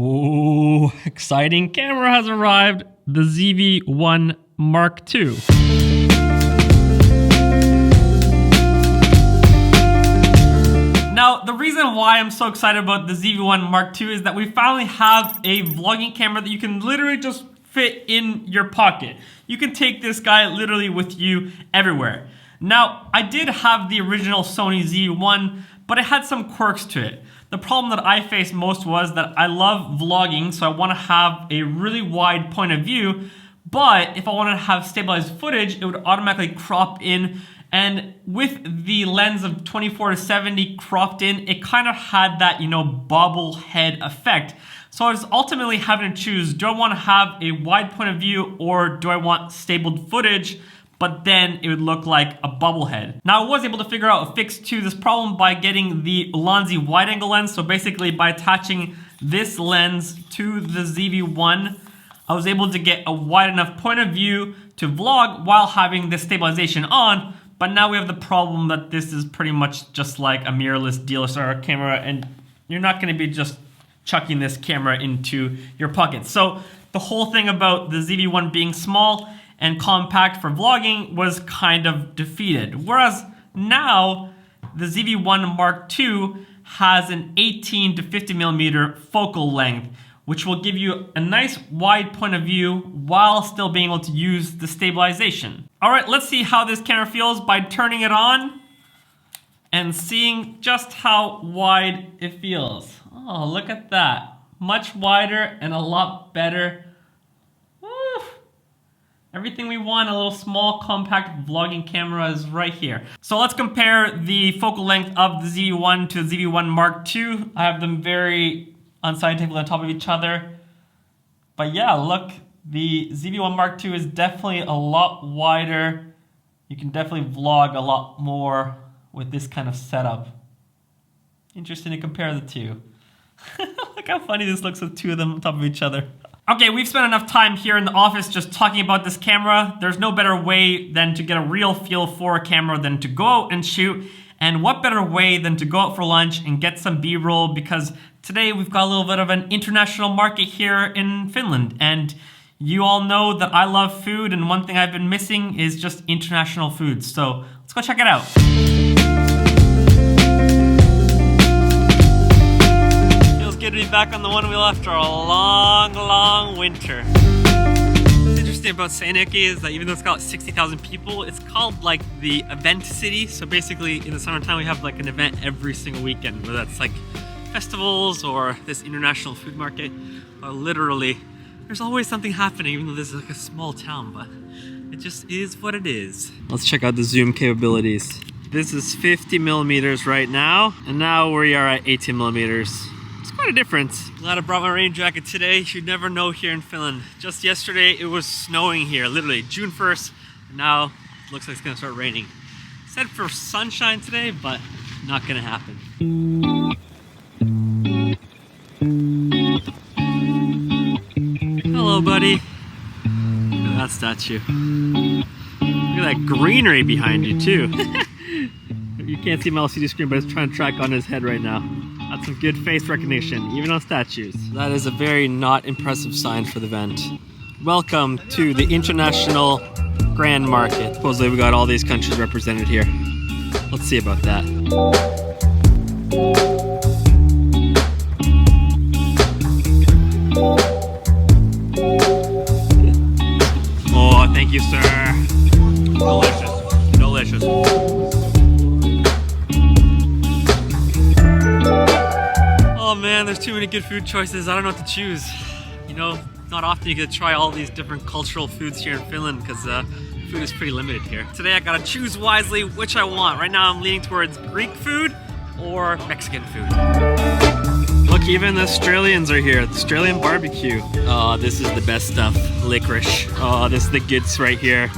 Oh, exciting camera has arrived. The ZV-1 Mark II. Now, the reason why I'm so excited about the ZV-1 Mark II is that we finally have a vlogging camera that you can literally just fit in your pocket. You can take this guy literally with you everywhere. Now, I did have the original Sony ZV-1, but it had some quirks to it. The problem that I faced most was that I love vlogging, so I want to have a really wide point of view, but if I wanted to have stabilized footage, it would automatically crop in, and with the lens of 24-70 cropped in, it kind of had that, bobblehead effect. So I was ultimately having to choose, do I want to have a wide point of view or do I want stable footage, but then it would look like a bobblehead. Now, I was able to figure out a fix to this problem by getting the Ulanzi wide angle lens. So basically by attaching this lens to the ZV-1, I was able to get a wide enough point of view to vlog while having this stabilization on. But now we have the problem that this is pretty much just like a mirrorless DSLR camera, and you're not gonna be just chucking this camera into your pocket. So the whole thing about the ZV-1 being small and compact for vlogging was kind of defeated. Whereas now, the ZV-1 Mark II has an 18 to 50 millimeter focal length, which will give you a nice wide point of view while still being able to use the stabilization. All right, let's see how this camera feels by turning it on and seeing just how wide it feels. Oh, look at that. Much wider and a lot better. Woo! Everything we want, a little small compact vlogging camera is right here. So let's compare the focal length of the ZV-1 to the ZV-1 Mark II. I have them very unscientifically on top of each other. But yeah, look, the ZV-1 Mark II is definitely a lot wider. You can definitely vlog a lot more with this kind of setup. Interesting to compare the two. Look how funny this looks with two of them on top of each other. Okay, we've spent enough time here in the office just talking about this camera. There's no better way than to get a real feel for a camera than to go out and shoot. And what better way than to go out for lunch and get some B-roll, because today we've got a little bit of an international market here in Finland. And you all know that I love food, and one thing I've been missing is just international food. So let's go check it out. Good to be back on the one wheel after a long winter. What's interesting about Seinäjoki is that even though it's got 60,000 people, it's called like the event city. So basically in the summertime we have like an event every single weekend, whether that's like festivals or this international food market. Literally, there's always something happening, even though this is like a small town, but it just is what it is. Let's check out the zoom capabilities. This is 50 millimeters right now, and now we are at 18 millimeters. Quite a difference. Glad I brought my rain jacket today. You never know here in Finland. Just yesterday it was snowing here, literally June 1st. Now it looks like it's gonna start raining. Said for sunshine today, but not gonna happen. Hello, buddy. Look at that statue. Look at that greenery behind you too. You can't see my LCD screen, but it's trying to track on his head right now. That's some good face recognition, even on statues. That is a very not impressive sign for the event. Welcome to the International Grand Market. Supposedly we got all these countries represented here. Let's see about that. Oh, thank you, sir. Delicious, delicious. Oh man, there's too many good food choices. I don't know what to choose. Not often you get to try all these different cultural foods here in Finland because food is pretty limited here. Today I gotta choose wisely which I want. Right now I'm leaning towards Greek food or Mexican food. Look, even the Australians are here. Australian barbecue. Oh, this is the best stuff. Licorice. Oh, this is the goods right here.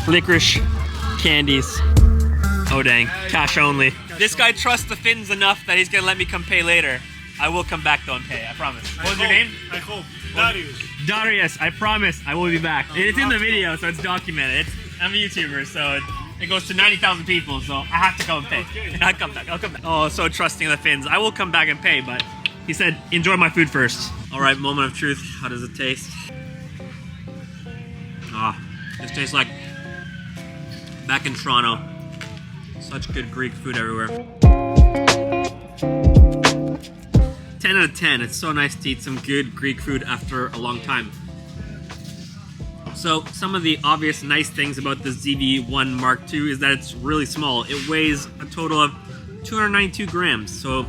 Licorice candies. Oh dang, cash only. This guy trusts the Finns enough that he's gonna let me come pay later. I will come back though and pay, I promise. What's your name? I hope. Darius. Darius, I promise I will be back. It's in the video, so it's documented. I'm a YouTuber, so it goes to 90,000 people, so I have to go and pay. Okay. I'll come back. Oh, so trusting of the Finns. I will come back and pay, but He said, enjoy my food first. All right, moment of truth. How does it taste? Ah, this tastes like back in Toronto. Such good Greek food everywhere. 10 out of 10. It's so nice to eat some good Greek food after a long time. So some of the obvious nice things about the ZV-1 Mark II is that it's really small. It weighs a total of 292 grams. So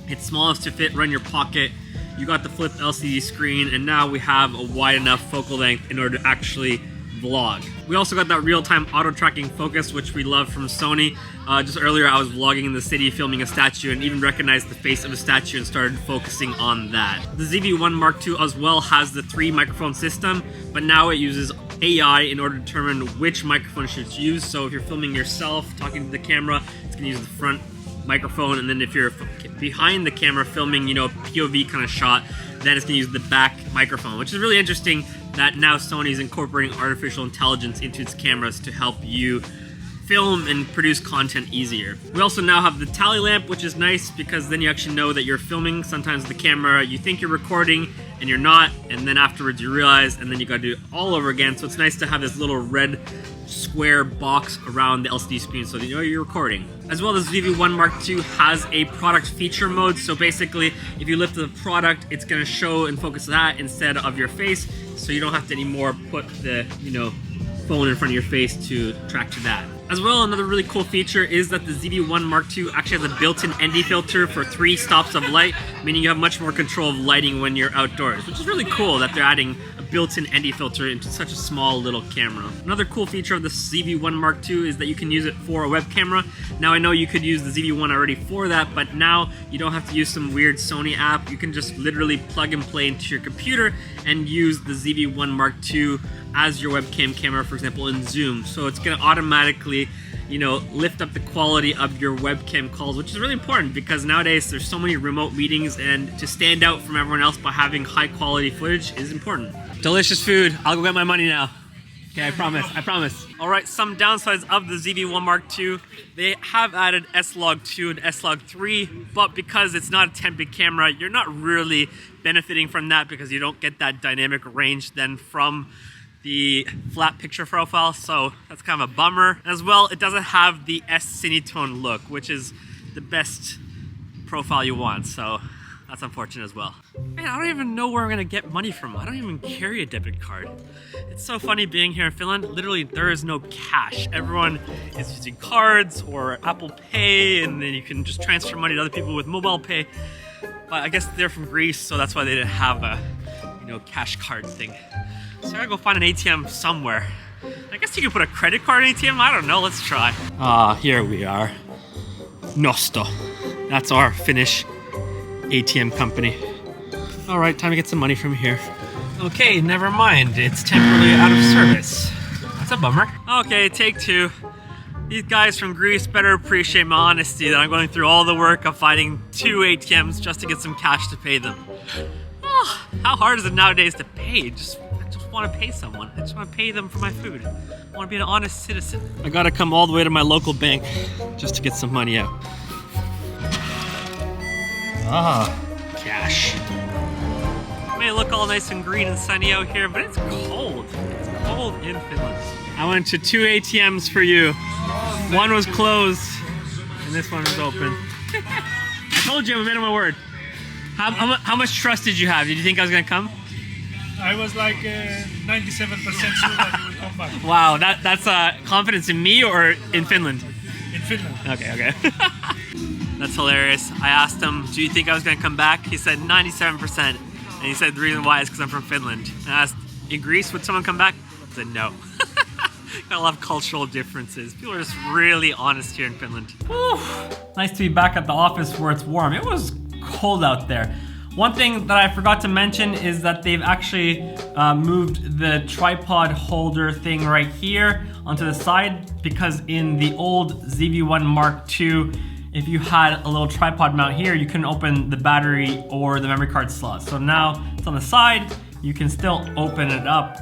it's small enough to fit right in your pocket. You got the flipped LCD screen, and now we have a wide enough focal length in order to actually vlog. We also got that real-time auto-tracking focus, which we love from Sony. Just earlier I was vlogging in the city filming a statue and even recognized the face of a statue and started focusing on that. The ZV-1 Mark II as well has the 3 microphone system, but now it uses AI in order to determine which microphone should use. So if you're filming yourself, talking to the camera, it's gonna use the front microphone, and then if you're behind the camera filming, you know, POV kind of shot, then it's gonna use the back microphone, which is really interesting that now Sony's incorporating artificial intelligence into its cameras to help you film and produce content easier. We also now have the tally lamp, which is nice because then you actually know that you're filming. Sometimes the camera, you think you're recording and you're not, and then afterwards you realize, and then you gotta do it all over again. So it's nice to have this little red square box around the LCD screen so that you know you're recording. As well, the ZV-1 Mark II has a product feature mode. So basically, if you lift the product, it's gonna show and focus that instead of your face. So you don't have to anymore put the, you know, phone in front of your face to track to that. As well, another really cool feature is that the ZV-1 Mark II actually has a built-in ND filter for 3 stops of light, meaning you have much more control of lighting when you're outdoors, which is really cool that they're adding a built-in ND filter into such a small little camera. Another cool feature of the ZV-1 Mark II is that you can use it for a web camera. Now I know you could use the ZV-1 already for that, but now you don't have to use some weird Sony app. You can just literally plug and play into your computer and use the ZV-1 Mark II as your webcam camera, for example, in Zoom. So it's gonna automatically, you know, lift up the quality of your webcam calls, which is really important because nowadays there's so many remote meetings, and to stand out from everyone else by having high quality footage is important. Delicious food. I'll go get my money now. Okay, I promise, I promise. All right, some downsides of the ZV-1 Mark II. They have added S-Log 2 and S-Log 3, but because it's not a 10-bit camera, you're not really benefiting from that because you don't get that dynamic range then from the flat picture profile, so that's kind of a bummer. As well, it doesn't have the S-Cinetone look, which is the best profile you want, so that's unfortunate as well. Man, I don't even know where I'm gonna get money from. I don't even carry a debit card. It's so funny being here in Finland. Literally, there is no cash. Everyone is using cards or Apple Pay, and then you can just transfer money to other people with mobile pay. But I guess they're from Greece, so that's why they didn't have a, you know, cash card thing. So I gotta go find an ATM somewhere. I guess you could put a credit card in ATM. I don't know. Let's try. Here we are. Nosto. That's our Finnish ATM company. All right, time to get some money from here. Okay, never mind. It's temporarily out of service. That's a bummer. Okay, take 2. These guys from Greece better appreciate my honesty that I'm going through all the work of finding 2 ATMs just to get some cash to pay them. Oh, how hard is it nowadays to pay? I just want to pay someone. I just want to pay them for my food. I want to be an honest citizen. I gotta come all the way to my local bank just to get some money out. Cash. It may look all nice and green and sunny out here, but it's cold. It's cold in Finland. I went to 2 ATMs for you. One was closed, and this one was open. I told you I'm a man of my word. How much trust did you have? Did you think I was gonna come? I was like 97% sure that you would come back. Wow, that's confidence in me or in Finland? In Finland. Okay. That's hilarious. I asked him, do you think I was gonna come back? He said 97%. And he said the reason why is because I'm from Finland. And I asked, in Greece, would someone come back? I said no. Got a lot of cultural differences. People are just really honest here in Finland. Whew. Nice to be back at the office where it's warm. It was cold out there. One thing that I forgot to mention is that they've actually moved the tripod holder thing right here onto the side, because in the old ZV-1 Mark II, if you had a little tripod mount here, you couldn't open the battery or the memory card slot. So now it's on the side, you can still open it up,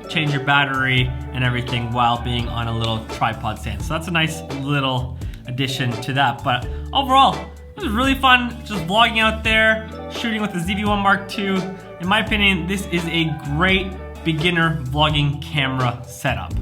change your battery and everything while being on a little tripod stand. So that's a nice little addition to that. But overall, It was really fun just vlogging out there, shooting with the ZV-1 Mark II. In my opinion, this is a great beginner vlogging camera setup.